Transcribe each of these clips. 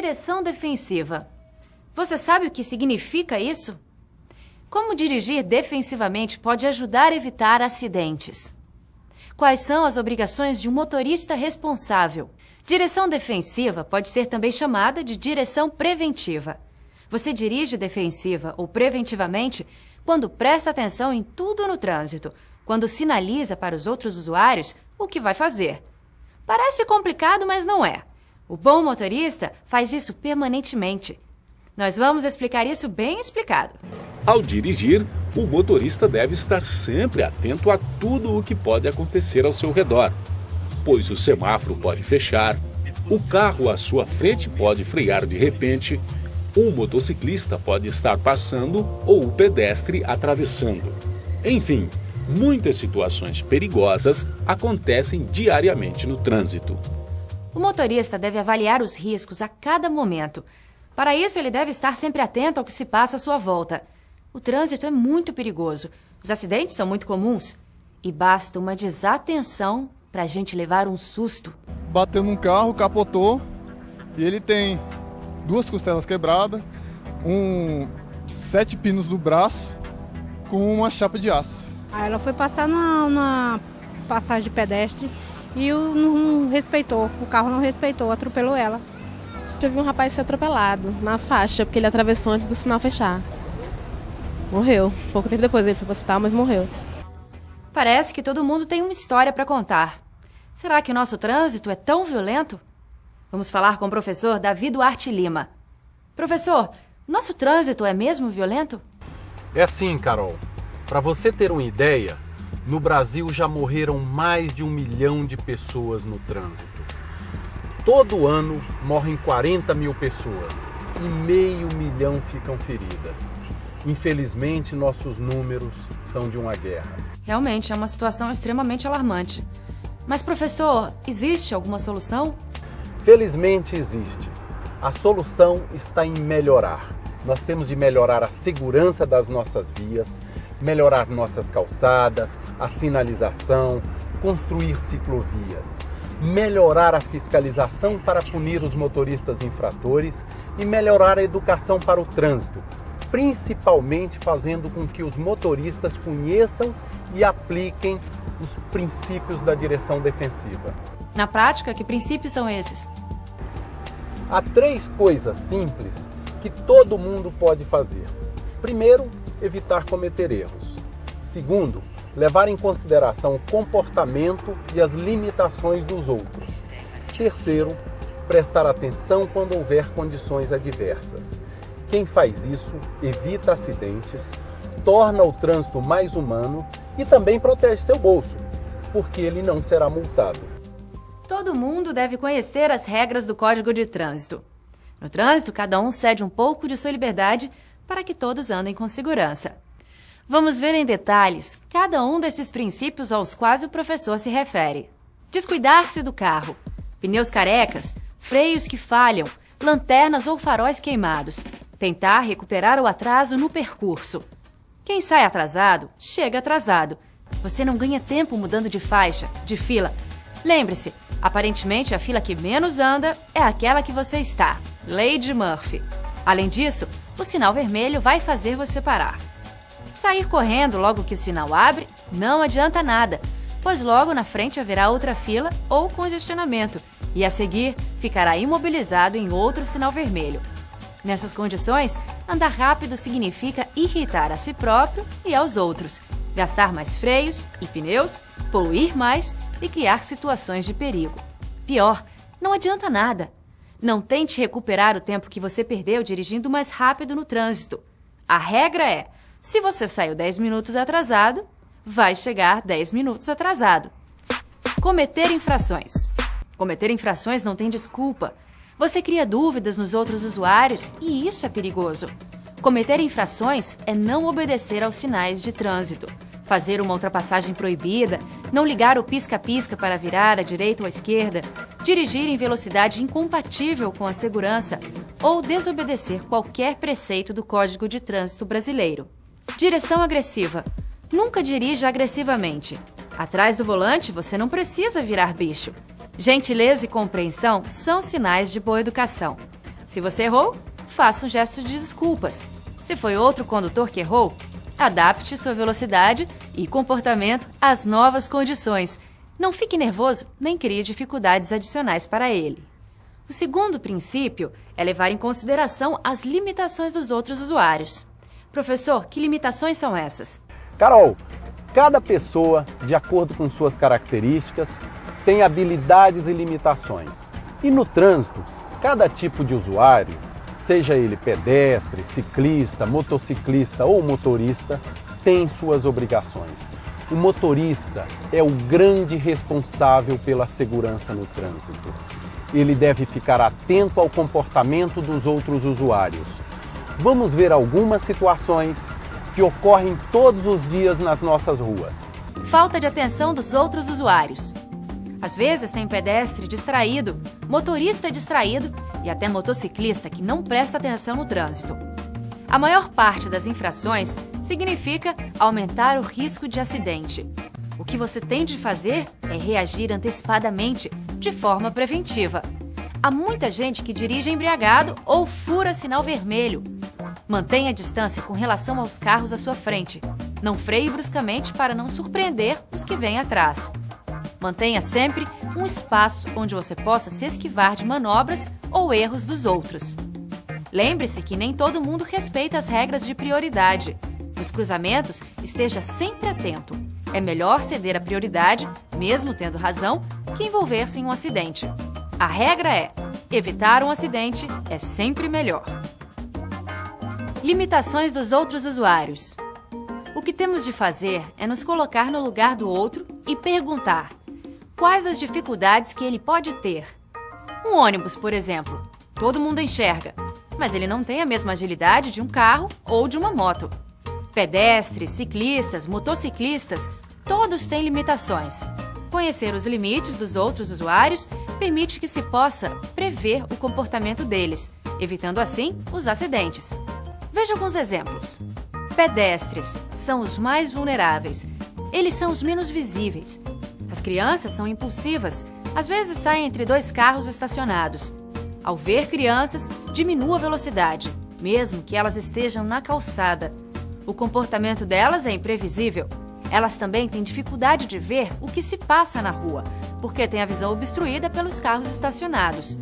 Direção defensiva. Você sabe o que significa isso? Como dirigir defensivamente pode ajudar a evitar acidentes? Quais são as obrigações de um motorista responsável? Direção defensiva pode ser também chamada de direção preventiva. Você dirige defensiva ou preventivamente quando presta atenção em tudo no trânsito, quando sinaliza para os outros usuários o que vai fazer. Parece complicado, mas não é. O bom motorista faz isso permanentemente. Nós vamos explicar isso bem explicado. Ao dirigir, o motorista deve estar sempre atento a tudo o que pode acontecer ao seu redor, pois o semáforo pode fechar, o carro à sua frente pode frear de repente, um motociclista pode estar passando ou o pedestre atravessando. Enfim, muitas situações perigosas acontecem diariamente no trânsito. O motorista deve avaliar os riscos a cada momento. Para isso, ele deve estar sempre atento ao que se passa à sua volta. O trânsito é muito perigoso, os acidentes são muito comuns e basta uma desatenção para a gente levar um susto. Bateu num carro, capotou e ele tem 2 costelas quebradas, 7 pinos no braço com uma chapa de aço. Aí ela foi passar na passagem de pedestre e não respeitou, o carro não respeitou, atropelou ela. Eu vi um rapaz ser atropelado na faixa, porque ele atravessou antes do sinal fechar. Morreu. Pouco tempo depois ele foi para o hospital, mas morreu. Parece que todo mundo tem uma história para contar. Será que o nosso trânsito é tão violento? Vamos falar com o professor Davi Duarte Lima. Professor, nosso trânsito é mesmo violento? É sim, Carol. Para você ter uma ideia, no Brasil já morreram mais de 1 milhão de pessoas no trânsito. Todo ano morrem 40 mil pessoas e 500 mil ficam feridas. Infelizmente, nossos números são de uma guerra. Realmente, é uma situação extremamente alarmante. Mas, professor, existe alguma solução? Felizmente existe. A solução está em melhorar. Nós temos de melhorar a segurança das nossas vias, melhorar nossas calçadas, a sinalização, construir ciclovias, melhorar a fiscalização para punir os motoristas infratores e melhorar a educação para o trânsito, principalmente fazendo com que os motoristas conheçam e apliquem os princípios da direção defensiva. Na prática, que princípios são esses? Há 3 coisas simples que todo mundo pode fazer. Primeiro, evitar cometer erros. Segundo, levar em consideração o comportamento e as limitações dos outros. Terceiro, prestar atenção quando houver condições adversas. Quem faz isso evita acidentes, torna o trânsito mais humano e também protege seu bolso, porque ele não será multado. Todo mundo deve conhecer as regras do Código de Trânsito. No trânsito, cada um cede um pouco de sua liberdade para que todos andem com segurança. Vamos ver em detalhes cada um desses princípios aos quais o professor se refere. Descuidar-se do carro, pneus carecas, freios que falham, lanternas ou faróis queimados. Tentar recuperar o atraso no percurso. Quem sai atrasado, chega atrasado. Você não ganha tempo mudando de faixa, de fila. Lembre-se, aparentemente a fila que menos anda é aquela que você está. Lei de Murphy. Além disso, o sinal vermelho vai fazer você parar. Sair correndo logo que o sinal abre não adianta nada, pois logo na frente haverá outra fila ou congestionamento e a seguir ficará imobilizado em outro sinal vermelho. Nessas condições, andar rápido significa irritar a si próprio e aos outros, gastar mais freios e pneus, poluir mais e criar situações de perigo. Pior, não adianta nada. Não tente recuperar o tempo que você perdeu dirigindo mais rápido no trânsito. A regra é, se você saiu 10 minutos atrasado, vai chegar 10 minutos atrasado. Cometer infrações. Cometer infrações não tem desculpa. Você cria dúvidas nos outros usuários e isso é perigoso. Cometer infrações é não obedecer aos sinais de trânsito, fazer uma ultrapassagem proibida, não ligar o pisca-pisca para virar à direita ou à esquerda, dirigir em velocidade incompatível com a segurança ou desobedecer qualquer preceito do Código de Trânsito brasileiro. Direção agressiva. Nunca dirija agressivamente. Atrás do volante você não precisa virar bicho. Gentileza e compreensão são sinais de boa educação. Se você errou, faça um gesto de desculpas. Se foi outro condutor que errou, adapte sua velocidade e comportamento às novas condições. Não fique nervoso nem crie dificuldades adicionais para ele. O segundo princípio é levar em consideração as limitações dos outros usuários. Professor, que limitações são essas? Carol, cada pessoa, de acordo com suas características, tem habilidades e limitações. E no trânsito, cada tipo de usuário, seja ele pedestre, ciclista, motociclista ou motorista, tem suas obrigações. O motorista é o grande responsável pela segurança no trânsito. Ele deve ficar atento ao comportamento dos outros usuários. Vamos ver algumas situações que ocorrem todos os dias nas nossas ruas. Falta de atenção dos outros usuários. Às vezes tem pedestre distraído, motorista distraído e até motociclista que não presta atenção no trânsito. A maior parte das infrações significa aumentar o risco de acidente. O que você tem de fazer é reagir antecipadamente, de forma preventiva. Há muita gente que dirige embriagado ou fura sinal vermelho. Mantenha a distância com relação aos carros à sua frente. Não freie bruscamente para não surpreender os que vêm atrás. Mantenha sempre um espaço onde você possa se esquivar de manobras ou erros dos outros. Lembre-se que nem todo mundo respeita as regras de prioridade. Nos cruzamentos, esteja sempre atento. É melhor ceder a prioridade, mesmo tendo razão, que envolver-se em um acidente. A regra é: evitar um acidente é sempre melhor. Limitações dos outros usuários. O que temos de fazer é nos colocar no lugar do outro e perguntar: quais as dificuldades que ele pode ter? Um ônibus, por exemplo, todo mundo enxerga, mas ele não tem a mesma agilidade de um carro ou de uma moto. Pedestres, ciclistas, motociclistas, todos têm limitações. Conhecer os limites dos outros usuários permite que se possa prever o comportamento deles, evitando assim os acidentes. Veja alguns exemplos. Pedestres são os mais vulneráveis. Eles são os menos visíveis. As crianças são impulsivas, às vezes saem entre dois carros estacionados. Ao ver crianças, diminua a velocidade, mesmo que elas estejam na calçada. O comportamento delas é imprevisível. Elas também têm dificuldade de ver o que se passa na rua, porque têm a visão obstruída pelos carros estacionados.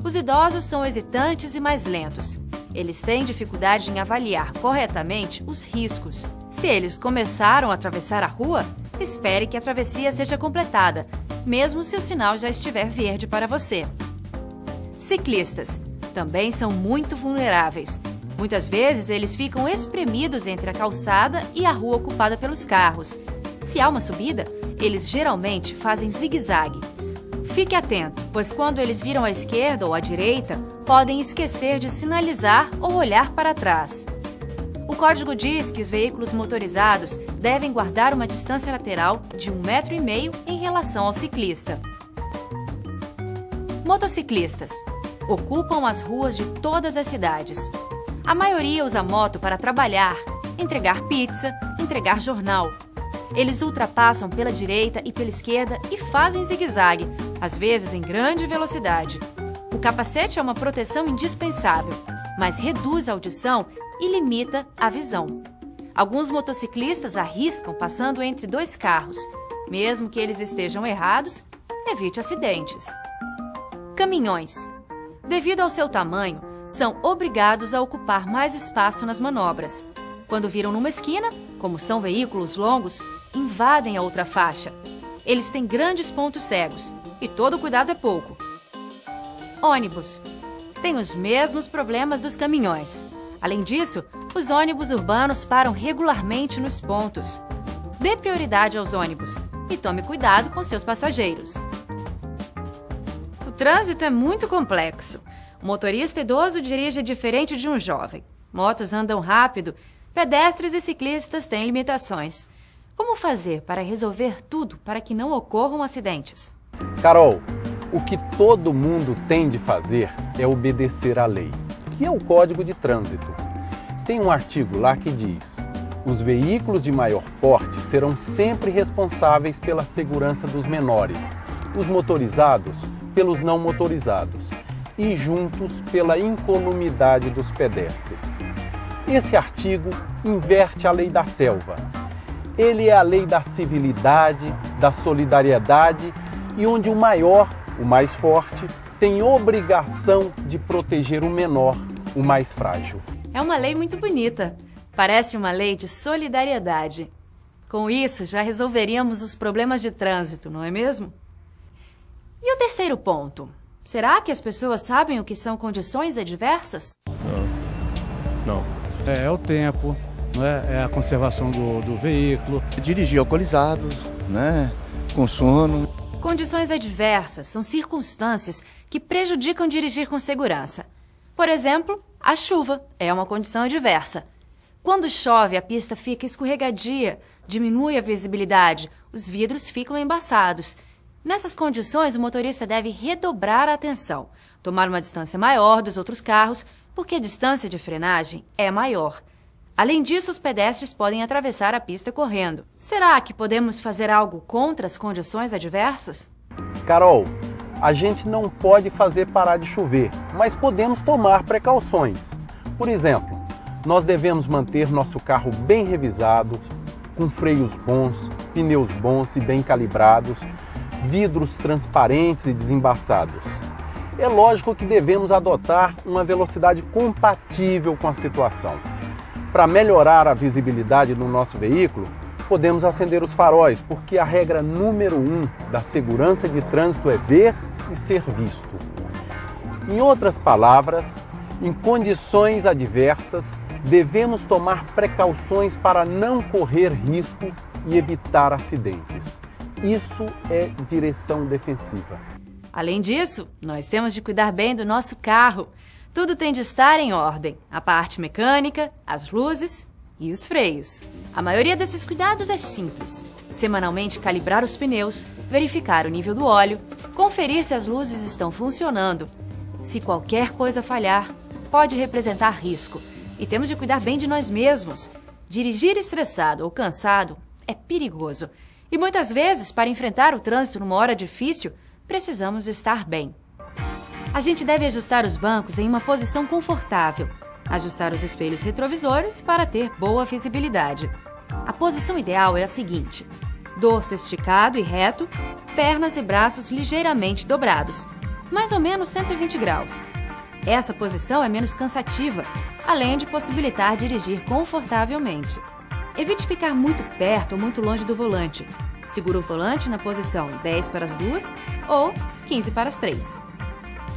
Os idosos são hesitantes e mais lentos. Eles têm dificuldade em avaliar corretamente os riscos. Se eles começaram a atravessar a rua, espere que a travessia seja completada, mesmo se o sinal já estiver verde para você. Ciclistas também são muito vulneráveis. Muitas vezes eles ficam espremidos entre a calçada e a rua ocupada pelos carros. Se há uma subida, eles geralmente fazem zigue-zague. Fique atento, pois quando eles viram à esquerda ou à direita, podem esquecer de sinalizar ou olhar para trás. O código diz que os veículos motorizados devem guardar uma distância lateral de 1,5 m em relação ao ciclista. Motociclistas ocupam as ruas de todas as cidades. A maioria usa moto para trabalhar, entregar pizza, entregar jornal. Eles ultrapassam pela direita e pela esquerda e fazem zigue-zague, às vezes em grande velocidade. O capacete é uma proteção indispensável, mas reduz a audição e limita a visão. Alguns motociclistas arriscam passando entre dois carros. Mesmo que eles estejam errados, evite acidentes. Caminhões. Devido ao seu tamanho, são obrigados a ocupar mais espaço nas manobras. Quando viram numa esquina, como são veículos longos, invadem a outra faixa. Eles têm grandes pontos cegos e todo cuidado é pouco. Ônibus. Têm os mesmos problemas dos caminhões. Além disso, os ônibus urbanos param regularmente nos pontos. Dê prioridade aos ônibus e tome cuidado com seus passageiros. O trânsito é muito complexo. O motorista idoso dirige diferente de um jovem. Motos andam rápido, pedestres e ciclistas têm limitações. Como fazer para resolver tudo para que não ocorram acidentes? Carol, o que todo mundo tem de fazer é obedecer à lei, que é o Código de Trânsito. Tem um artigo lá que diz: os veículos de maior porte serão sempre responsáveis pela segurança dos menores, os motorizados pelos não motorizados. e juntos pela incolumidade dos pedestres. Esse artigo inverte a lei da selva. Ele é a lei da civilidade, da solidariedade e onde o maior, o mais forte, tem obrigação de proteger o menor, o mais frágil. É uma lei muito bonita. Parece uma lei de solidariedade. Com isso, já resolveríamos os problemas de trânsito, não é mesmo? E o terceiro ponto? Será que as pessoas sabem o que são condições adversas? Não. É o tempo, né? É a conservação do veículo. Dirigir alcoolizados, né? Com sono. Condições adversas são circunstâncias que prejudicam dirigir com segurança. Por exemplo, a chuva é uma condição adversa. Quando chove, a pista fica escorregadia, diminui a visibilidade, os vidros ficam embaçados. Nessas condições, o motorista deve redobrar a atenção, tomar uma distância maior dos outros carros, porque a distância de frenagem é maior. Além disso, os pedestres podem atravessar a pista correndo. Será que podemos fazer algo contra as condições adversas? Carol, a gente não pode fazer parar de chover, mas podemos tomar precauções. Por exemplo, nós devemos manter nosso carro bem revisado, com freios bons, pneus bons e bem calibrados, vidros transparentes e desembaçados. É lógico que devemos adotar uma velocidade compatível com a situação. Para melhorar a visibilidade do nosso veículo, podemos acender os faróis, porque a regra número 1 da segurança de trânsito é ver e ser visto. Em outras palavras, em condições adversas, devemos tomar precauções para não correr risco e evitar acidentes. Isso é direção defensiva. Além disso, nós temos de cuidar bem do nosso carro. Tudo tem de estar em ordem. A parte mecânica, as luzes e os freios. A maioria desses cuidados é simples. Semanalmente calibrar os pneus, verificar o nível do óleo, conferir se as luzes estão funcionando. Se qualquer coisa falhar, pode representar risco. E temos de cuidar bem de nós mesmos. Dirigir estressado ou cansado é perigoso. E muitas vezes, para enfrentar o trânsito numa hora difícil, precisamos estar bem. A gente deve ajustar os bancos em uma posição confortável, ajustar os espelhos retrovisores para ter boa visibilidade. A posição ideal é a seguinte: dorso esticado e reto, pernas e braços ligeiramente dobrados, mais ou menos 120 graus. Essa posição é menos cansativa, além de possibilitar dirigir confortavelmente. Evite ficar muito perto ou muito longe do volante. Segura o volante na posição 10 para as 2 ou 15 para as 3.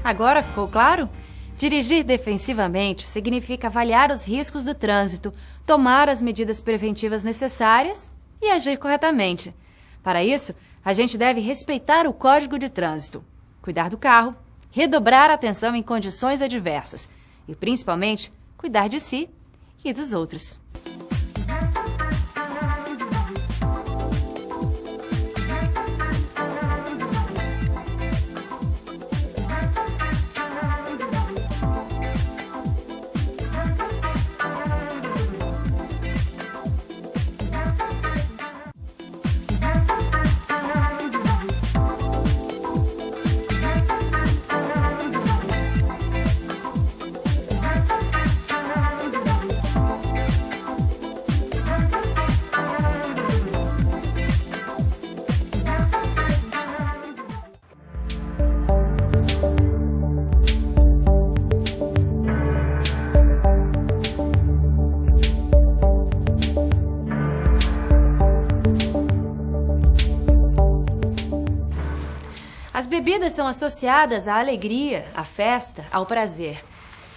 Agora ficou claro? Dirigir defensivamente significa avaliar os riscos do trânsito, tomar as medidas preventivas necessárias e agir corretamente. Para isso, a gente deve respeitar o Código de Trânsito, cuidar do carro, redobrar a atenção em condições adversas e, principalmente, cuidar de si e dos outros. As bebidas são associadas à alegria, à festa, ao prazer.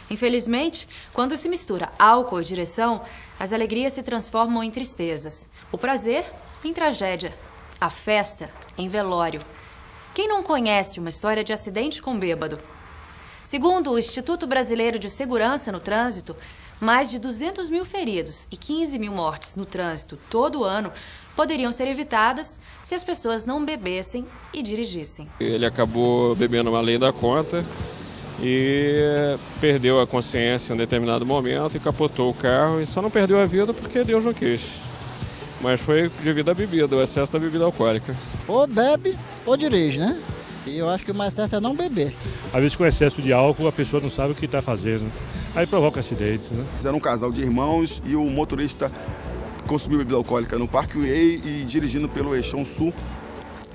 Infelizmente, quando se mistura álcool e direção, as alegrias se transformam em tristezas, o prazer em tragédia, a festa em velório. Quem não conhece uma história de acidente com bêbado? Segundo o Instituto Brasileiro de Segurança no Trânsito, mais de 200 mil feridos e 15 mil mortes no trânsito todo ano poderiam ser evitadas se as pessoas não bebessem e dirigissem. Ele acabou bebendo além da conta e perdeu a consciência em um determinado momento e capotou o carro e só não perdeu a vida porque Deus não quis. Mas foi devido à bebida, o excesso da bebida alcoólica. Ou bebe ou dirige, né? Eu acho que o mais certo é não beber. Às vezes com excesso de álcool a pessoa não sabe o que está fazendo, aí provoca acidentes, né? Era um casal de irmãos e o motorista consumiu bebida alcoólica no Parkway e dirigindo pelo Eixão Sul,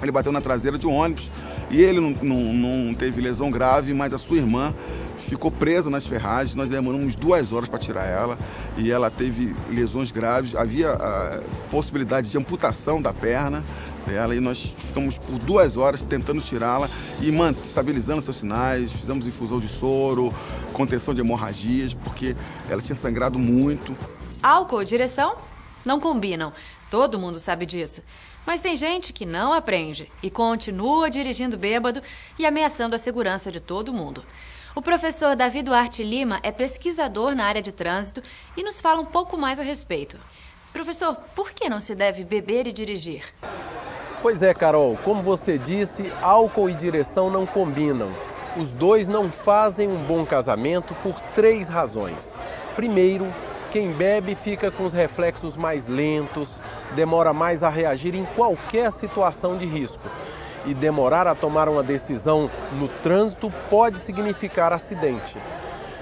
ele bateu na traseira de um ônibus e ele não teve lesão grave, mas a sua irmã ficou presa nas ferragens. Nós demoramos 2 horas para tirar ela e ela teve lesões graves. Havia a possibilidade de amputação da perna dela e nós ficamos por 2 horas tentando tirá-la e estabilizando seus sinais. Fizemos infusão de soro, contenção de hemorragias, porque ela tinha sangrado muito. Álcool e direção não combinam. Todo mundo sabe disso. Mas tem gente que não aprende e continua dirigindo bêbado e ameaçando a segurança de todo mundo. O professor Davi Duarte Lima é pesquisador na área de trânsito e nos fala um pouco mais a respeito. Professor, por que não se deve beber e dirigir? Pois é, Carol, como você disse, álcool e direção não combinam. Os dois não fazem um bom casamento por 3 razões. Primeiro, quem bebe fica com os reflexos mais lentos, demora mais a reagir em qualquer situação de risco. E demorar a tomar uma decisão no trânsito pode significar acidente.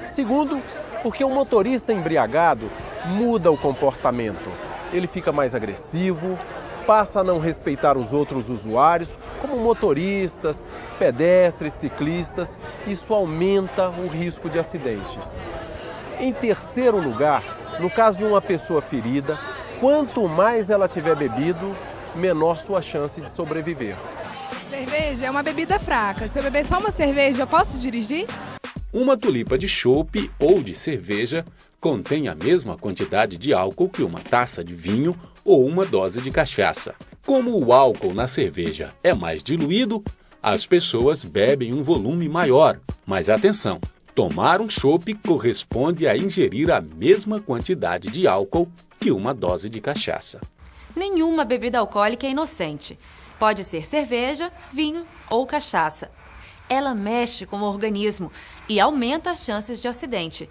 Segundo, porque o motorista embriagado muda o comportamento. Ele fica mais agressivo, passa a não respeitar os outros usuários, como motoristas, pedestres, ciclistas. Isso aumenta o risco de acidentes. Em terceiro lugar, no caso de uma pessoa ferida, quanto mais ela tiver bebido, menor sua chance de sobreviver. Cerveja é uma bebida fraca. Se eu beber só uma cerveja, eu posso dirigir? Uma tulipa de chope ou de cerveja contém a mesma quantidade de álcool que uma taça de vinho ou uma dose de cachaça. Como o álcool na cerveja é mais diluído, as pessoas bebem um volume maior. Mas atenção, tomar um chope corresponde a ingerir a mesma quantidade de álcool que uma dose de cachaça. Nenhuma bebida alcoólica é inocente. Pode ser cerveja, vinho ou cachaça. Ela mexe com o organismo e aumenta as chances de acidente.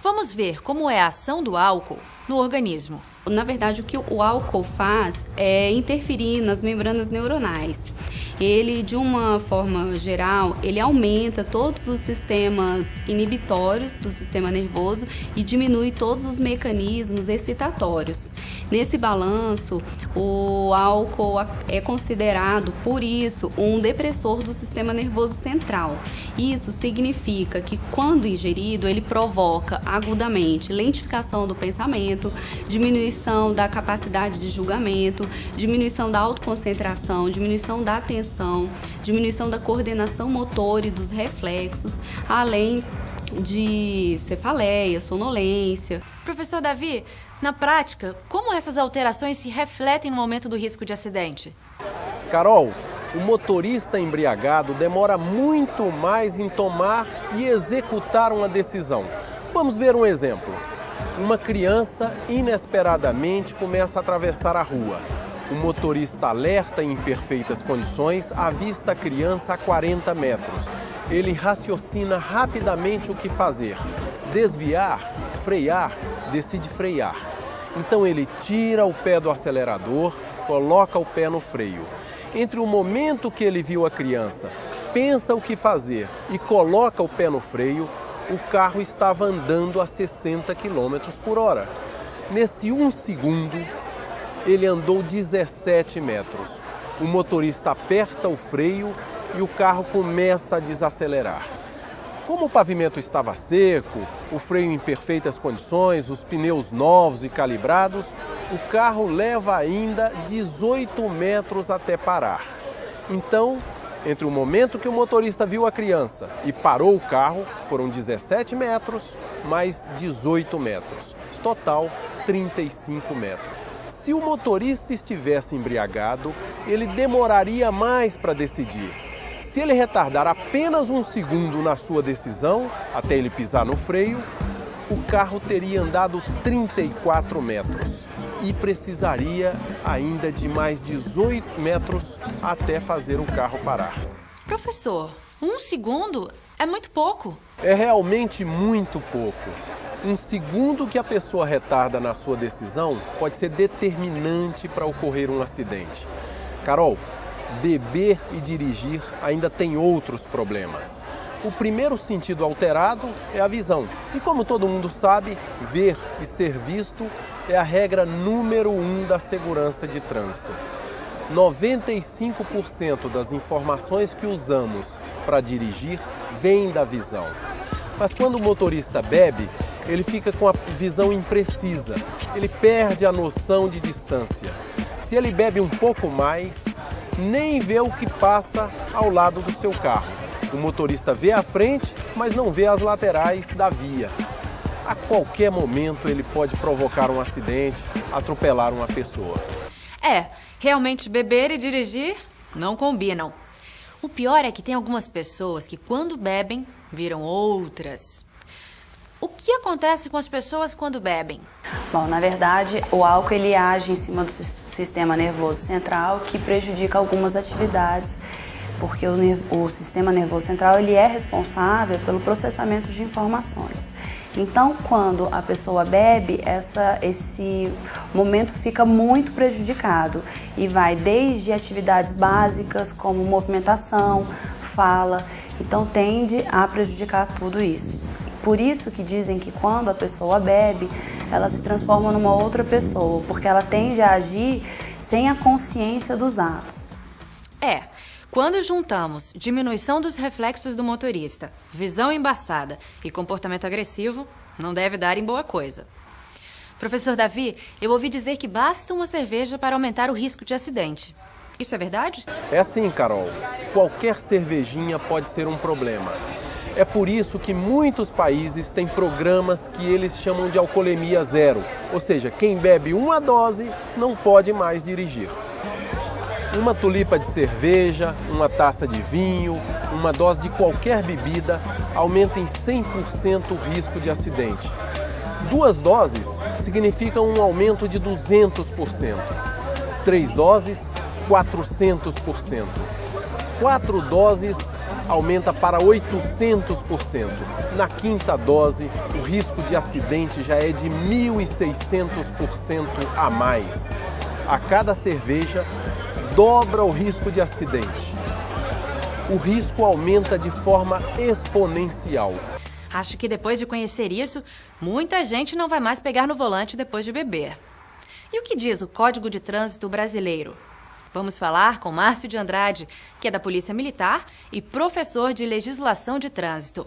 Vamos ver como é a ação do álcool no organismo. Na verdade, o que o álcool faz é interferir nas membranas neuronais. Ele, de uma forma geral, ele aumenta todos os sistemas inibitórios do sistema nervoso e diminui todos os mecanismos excitatórios. Nesse balanço, o álcool é considerado, por isso, um depressor do sistema nervoso central. Isso significa que, quando ingerido, ele provoca agudamente lentificação do pensamento, diminuição da capacidade de julgamento, diminuição da autoconcentração, diminuição da atenção, diminuição da coordenação motora e dos reflexos, além de cefaleia, sonolência. Professor Davi, na prática, como essas alterações se refletem no aumento do risco de acidente? Carol, o motorista embriagado demora muito mais em tomar e executar uma decisão. Vamos ver um exemplo. Uma criança inesperadamente começa a atravessar a rua. O motorista alerta em perfeitas condições, avista a criança a 40 metros. Ele raciocina rapidamente o que fazer. Desviar, frear, decide frear. Então ele tira o pé do acelerador, coloca o pé no freio. Entre o momento que ele viu a criança, pensa o que fazer e coloca o pé no freio, o carro estava andando a 60 km por hora. Nesse 1 segundo, ele andou 17 metros. O motorista aperta o freio e o carro começa a desacelerar. Como o pavimento estava seco, o freio em perfeitas condições, os pneus novos e calibrados, o carro leva ainda 18 metros até parar. Então, entre o momento que o motorista viu a criança e parou o carro, foram 17 metros mais 18 metros. Total, 35 metros. Se o motorista estivesse embriagado, ele demoraria mais para decidir. Se ele retardar apenas 1 segundo na sua decisão, até ele pisar no freio, o carro teria andado 34 metros e precisaria ainda de mais 18 metros até fazer o carro parar. Professor, 1 segundo é muito pouco. É realmente muito pouco. 1 segundo que a pessoa retarda na sua decisão pode ser determinante para ocorrer um acidente. Carol, beber e dirigir ainda tem outros problemas. O primeiro sentido alterado é a visão. E como todo mundo sabe, ver e ser visto é a regra número 1 da segurança de trânsito. 95% das informações que usamos para dirigir vêm da visão. Mas quando o motorista bebe, ele fica com a visão imprecisa, ele perde a noção de distância. Se ele bebe um pouco mais, nem vê o que passa ao lado do seu carro. O motorista vê a frente, mas não vê as laterais da via. A qualquer momento ele pode provocar um acidente, atropelar uma pessoa. Realmente beber e dirigir não combinam. O pior é que tem algumas pessoas que quando bebem, viram outras. O que acontece com as pessoas quando bebem? Bom, na verdade, o álcool ele age em cima do sistema nervoso central, que prejudica algumas atividades, porque o sistema nervoso central ele é responsável pelo processamento de informações. Então, quando a pessoa bebe, esse momento fica muito prejudicado e vai desde atividades básicas como movimentação, fala, então tende a prejudicar tudo isso. Por isso que dizem que quando a pessoa bebe, ela se transforma numa outra pessoa, porque ela tende a agir sem a consciência dos atos. Quando juntamos diminuição dos reflexos do motorista, visão embaçada e comportamento agressivo, não deve dar em boa coisa. Professor Davi, eu ouvi dizer que basta uma cerveja para aumentar o risco de acidente. Isso é verdade? É sim, Carol. Qualquer cervejinha pode ser um problema. É por isso que muitos países têm programas que eles chamam de alcoolemia zero. Ou seja, quem bebe uma dose não pode mais dirigir. Uma tulipa de cerveja, uma taça de vinho, uma dose de qualquer bebida aumenta em 100% o risco de acidente. 2 doses significam um aumento de 200%. 3 doses, 400%. 4 doses aumenta para 800%. Na 5ª dose, o risco de acidente já é de 1.600% a mais. A cada cerveja, dobra o risco de acidente. O risco aumenta de forma exponencial. Acho que depois de conhecer isso, muita gente não vai mais pegar no volante depois de beber. E o que diz o Código de Trânsito Brasileiro? Vamos falar com Márcio de Andrade, que é da Polícia Militar e professor de Legislação de Trânsito.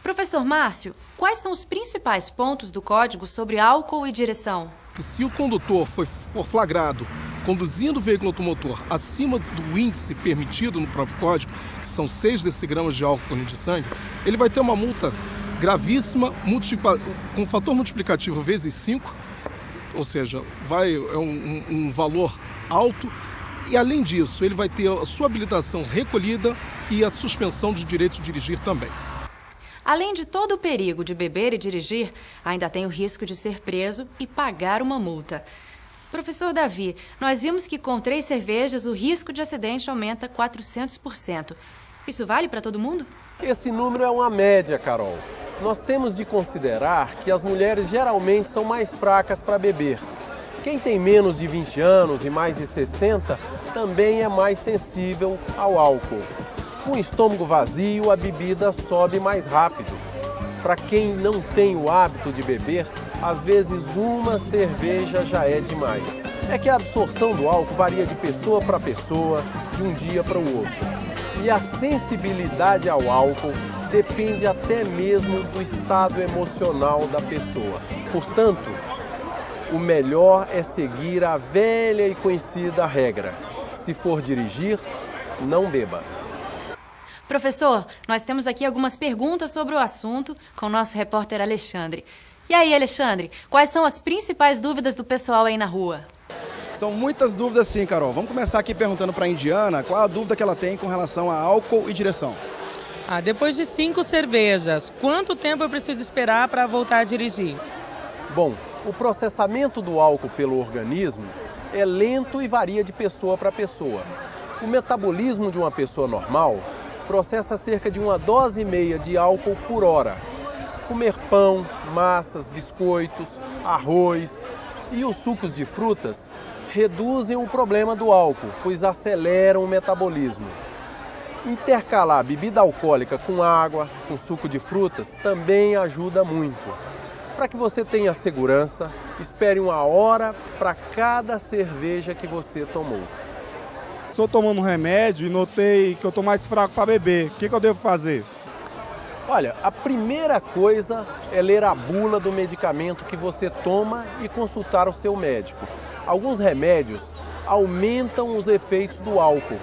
Professor Márcio, quais são os principais pontos do Código sobre álcool e direção? Se o condutor for flagrado conduzindo o veículo automotor acima do índice permitido no próprio código, que são 6 decigramas de álcool por litro de sangue, ele vai ter uma multa gravíssima, com fator multiplicativo vezes 5, ou seja, é um valor alto, e além disso, ele vai ter a sua habilitação recolhida e a suspensão de direito de dirigir também. Além de todo o perigo de beber e dirigir, ainda tem o risco de ser preso e pagar uma multa. Professor Davi, nós vimos que com 3 cervejas o risco de acidente aumenta 400%. Isso vale para todo mundo? Esse número é uma média, Carol. Nós temos de considerar que as mulheres geralmente são mais fracas para beber. Quem tem menos de 20 anos e mais de 60 também é mais sensível ao álcool. Com o estômago vazio, a bebida sobe mais rápido. Para quem não tem o hábito de beber, às vezes uma cerveja já é demais. É que a absorção do álcool varia de pessoa para pessoa, de um dia para o outro. E a sensibilidade ao álcool depende até mesmo do estado emocional da pessoa. Portanto, o melhor é seguir a velha e conhecida regra: se for dirigir, não beba. Professor, nós temos aqui algumas perguntas sobre o assunto com o nosso repórter Alexandre. E aí, Alexandre, quais são as principais dúvidas do pessoal aí na rua? São muitas dúvidas sim, Carol. Vamos começar aqui perguntando para a Indiana qual a dúvida que ela tem com relação a álcool e direção. Depois de 5 cervejas, quanto tempo eu preciso esperar para voltar a dirigir? Bom, o processamento do álcool pelo organismo é lento e varia de pessoa para pessoa. O metabolismo de uma pessoa normal processa cerca de 1,5 dose de álcool por hora. Comer pão, massas, biscoitos, arroz e os sucos de frutas reduzem o problema do álcool, pois aceleram o metabolismo. Intercalar bebida alcoólica com água, com suco de frutas, também ajuda muito. Para que você tenha segurança, espere 1 hora para cada cerveja que você tomou. Estou tomando um remédio e notei que eu estou mais fraco para beber. O que eu devo fazer? Olha, a primeira coisa é ler a bula do medicamento que você toma e consultar o seu médico. Alguns remédios aumentam os efeitos do álcool.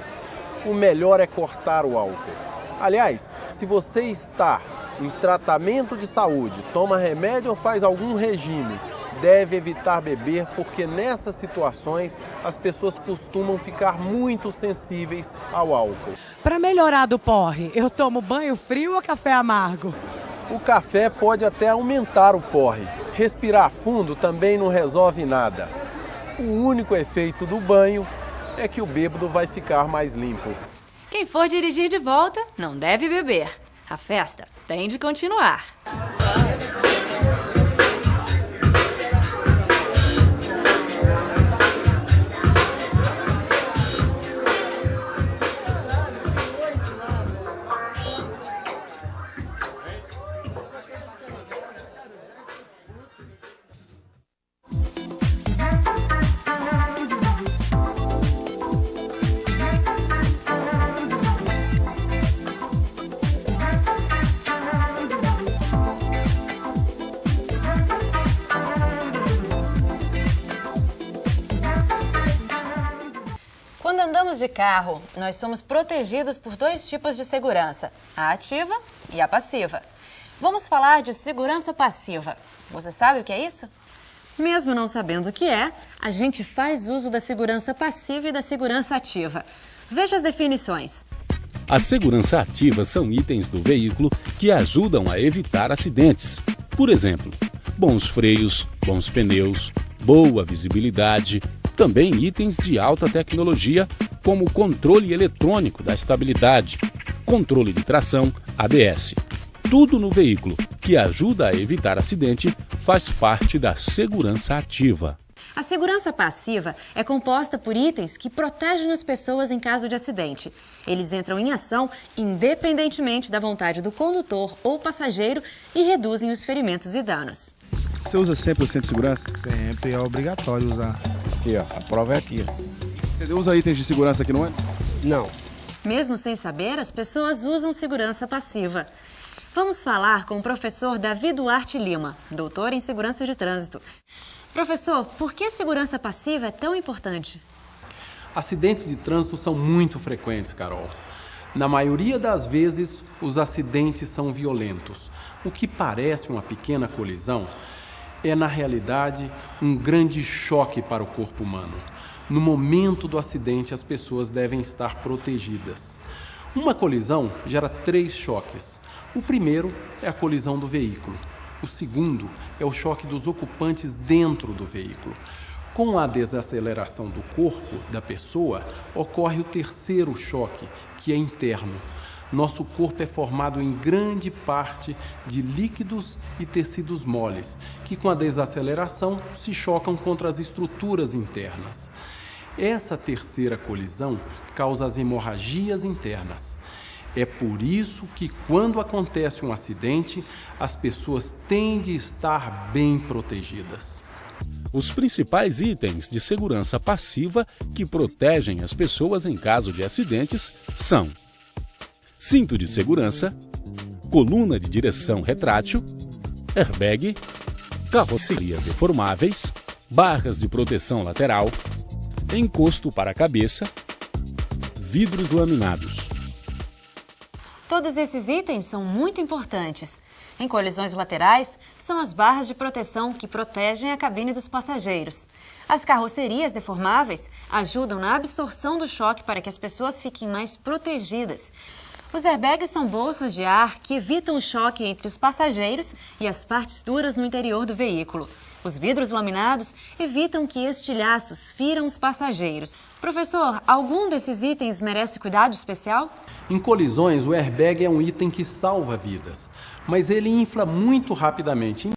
O melhor é cortar o álcool. Aliás, se você está em tratamento de saúde, toma remédio ou faz algum regime, deve evitar beber, porque nessas situações as pessoas costumam ficar muito sensíveis ao álcool. Para melhorar do porre, eu tomo banho frio ou café amargo? O café pode até aumentar o porre. Respirar fundo também não resolve nada. O único efeito do banho é que o bêbado vai ficar mais limpo. Quem for dirigir de volta não deve beber. A festa tem de continuar. Quando andamos de carro, nós somos protegidos por 2 tipos de segurança, a ativa e a passiva. Vamos falar de segurança passiva. Você sabe o que é isso? Mesmo não sabendo o que é, a gente faz uso da segurança passiva e da segurança ativa. Veja as definições. A segurança ativa são itens do veículo que ajudam a evitar acidentes. Por exemplo, bons freios, bons pneus, boa visibilidade. Também itens de alta tecnologia, como controle eletrônico da estabilidade, controle de tração, ABS. Tudo no veículo que ajuda a evitar acidente faz parte da segurança ativa. A segurança passiva é composta por itens que protegem as pessoas em caso de acidente. Eles entram em ação independentemente da vontade do condutor ou passageiro e reduzem os ferimentos e danos. Você usa sempre o cinto de segurança? Sempre é obrigatório usar. Aqui, ó, a prova é aqui, ó. Você usa itens de segurança aqui, não é? Não. Mesmo sem saber, as pessoas usam segurança passiva. Vamos falar com o professor Davi Duarte Lima, doutor em segurança de trânsito. Professor, por que a segurança passiva é tão importante? Acidentes de trânsito são muito frequentes, Carol. Na maioria das vezes, os acidentes são violentos. O que parece uma pequena colisão é, na realidade, um grande choque para o corpo humano. No momento do acidente, as pessoas devem estar protegidas. Uma colisão gera 3 choques. O primeiro é a colisão do veículo. O segundo é o choque dos ocupantes dentro do veículo. Com a desaceleração do corpo da pessoa, ocorre o terceiro choque, que é interno. Nosso corpo é formado em grande parte de líquidos e tecidos moles, que com a desaceleração se chocam contra as estruturas internas. Essa terceira colisão causa as hemorragias internas. É por isso que, quando acontece um acidente, as pessoas têm de estar bem protegidas. Os principais itens de segurança passiva que protegem as pessoas em caso de acidentes são: cinto de segurança, coluna de direção retrátil, airbag, carrocerias deformáveis, barras de proteção lateral, encosto para a cabeça, vidros laminados. Todos esses itens são muito importantes. Em colisões laterais, são as barras de proteção que protegem a cabine dos passageiros. As carrocerias deformáveis ajudam na absorção do choque para que as pessoas fiquem mais protegidas. Os airbags são bolsas de ar que evitam o choque entre os passageiros e as partes duras no interior do veículo. Os vidros laminados evitam que estilhaços firam os passageiros. Professor, algum desses itens merece cuidado especial? Em colisões, o airbag é um item que salva vidas, mas ele infla muito rapidamente.